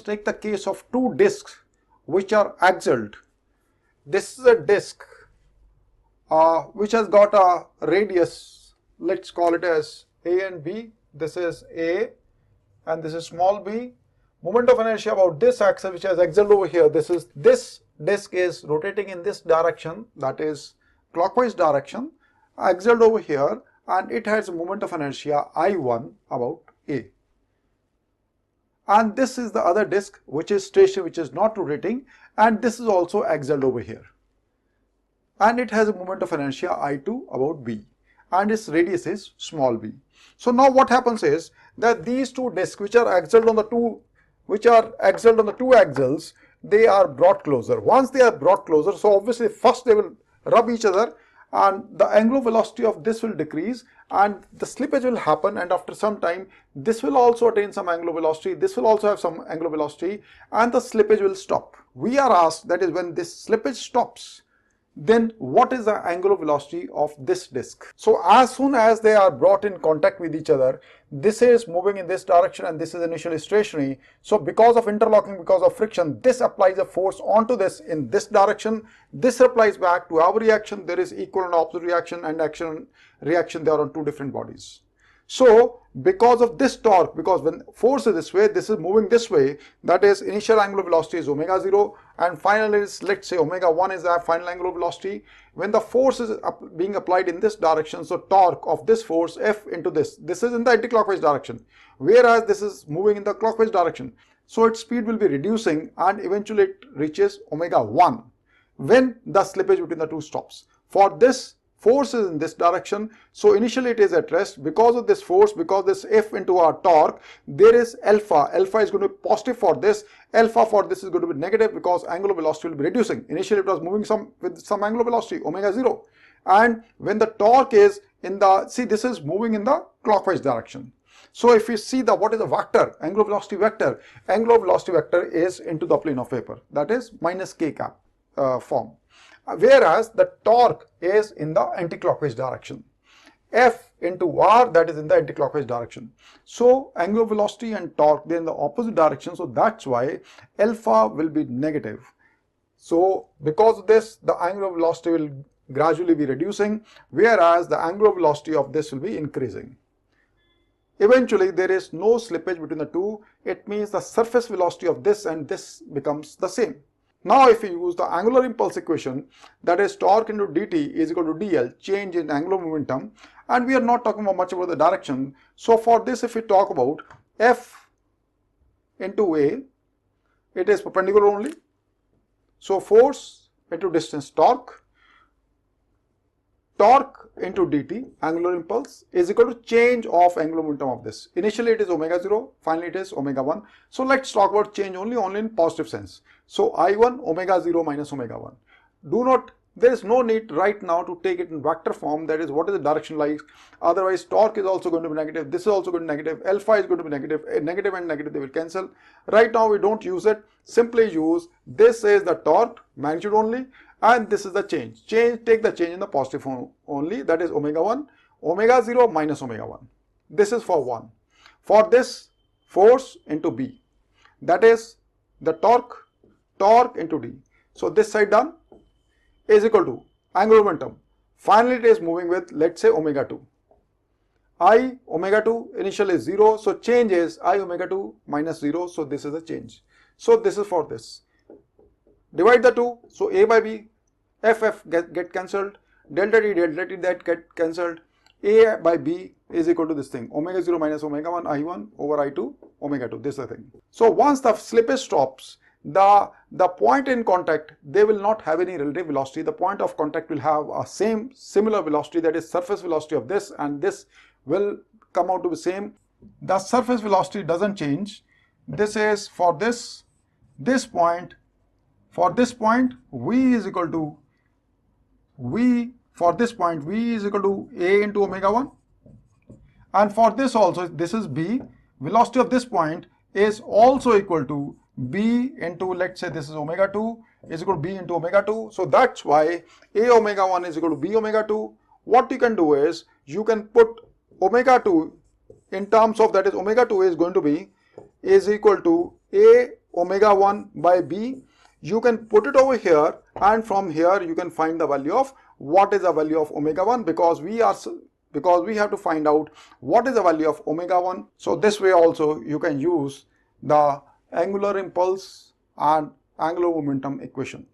take the case of two disks which are axialed. This is a disk which has got a radius, let's call it as A and B. This is A and this is small b. Moment of inertia about this axis which has axial over here. This disk is rotating in this direction, that is clockwise direction, axial over here, and it has a moment of inertia I1 about A. And this is the other disk which is stationary, which is not rotating, and this is also axial over here. And it has a moment of inertia I2 about B, and its radius is small b. So now what happens is that these two disks which are axial on the two axles, they are brought closer. Once they are brought closer, so obviously first they will rub each other and the angular velocity of this will decrease and the slippage will happen, and after some time this will also attain some angular velocity, this will also have some angular velocity, and the slippage will stop. We are asked, that is, when this slippage stops, then what is the angular velocity of this disk? So as soon as they are brought in contact with each other, this is moving in this direction and this is initially stationary. So because of interlocking, because of friction, this applies a force onto this in this direction. This applies back to our reaction. There is equal and opposite reaction, and reaction they are on two different bodies. So because of this torque, because when force is this way, this is moving this way, that is initial angular velocity is omega 0 and final is, let's say, omega 1 is the final angular velocity. When the force is being applied in this direction, so torque of this force F into this is in the anti-clockwise direction, whereas this is moving in the clockwise direction. So its speed will be reducing and eventually it reaches omega 1 when the slippage between the two stops. For this, force is in this direction, so initially it is at rest. Because of this force, because this F into our torque, there is alpha. Alpha is going to be positive for this, alpha for this is going to be negative because angular velocity will be reducing. Initially it was moving with some angular velocity, omega 0. And when the torque is in the, see, this is moving in the clockwise direction. So if you see what is the vector, angular velocity vector is into the plane of vapor, that is minus k cap form. Whereas the torque is in the anti-clockwise direction. F into R, that is in the anti-clockwise direction. So angular velocity and torque, they are in the opposite direction, so that's why alpha will be negative. So because of this, the angular velocity will gradually be reducing, whereas the angular velocity of this will be increasing. Eventually there is no slippage between the two. It means the surface velocity of this and this becomes the same. Now if we use the angular impulse equation, that is torque into dt is equal to dl, change in angular momentum, and we are not talking much about the direction. So for this, if we talk about F into A, it is perpendicular only. So force into distance torque into dt, angular impulse, is equal to change of angular momentum of this. Initially it is omega 0, finally it is omega 1. So let's talk about change only in positive sense. So I1 omega 0 minus omega 1. There is no need right now to take it in vector form, that is what is the direction like. Otherwise torque is also going to be negative, this is also going to be negative, alpha is going to be negative, negative and negative they will cancel. Right now we don't use it, simply use this is the torque, magnitude only, and this is the change. Take the change in the positive form only, that is omega 1, omega 0 minus omega 1. This is for 1. For this, force into B, that is the torque into D. So this side done is equal to angular momentum. Finally it is moving with, let's say, omega 2. I omega 2 initially is 0, so change is I omega 2 minus 0, so this is the change. So this is for this. Divide the two, so A by B, FF get cancelled, delta T that get cancelled, A by B is equal to this thing, omega 0 minus omega 1 I1 over I2 omega 2, this is the thing. So once the slippage stops, the point in contact, they will not have any relative velocity. The point of contact will have a similar velocity, that is surface velocity of this, and this will come out to be same. The surface velocity doesn't change. This is for this point. For this point, V is equal to A into omega 1. And for this also, this is B. Velocity of this point is also equal to B into, let's say this is omega 2, is equal to B into omega 2. So that's why A omega 1 is equal to B omega 2. What you can do is, you can put omega 2 in terms of, that is omega 2 is going to be is equal to A omega 1 by b. You can put it over here, and from here you can find the value of what is the value of omega 1, because we have to find out what is the value of omega 1. So this way also you can use the angular impulse and angular momentum equation.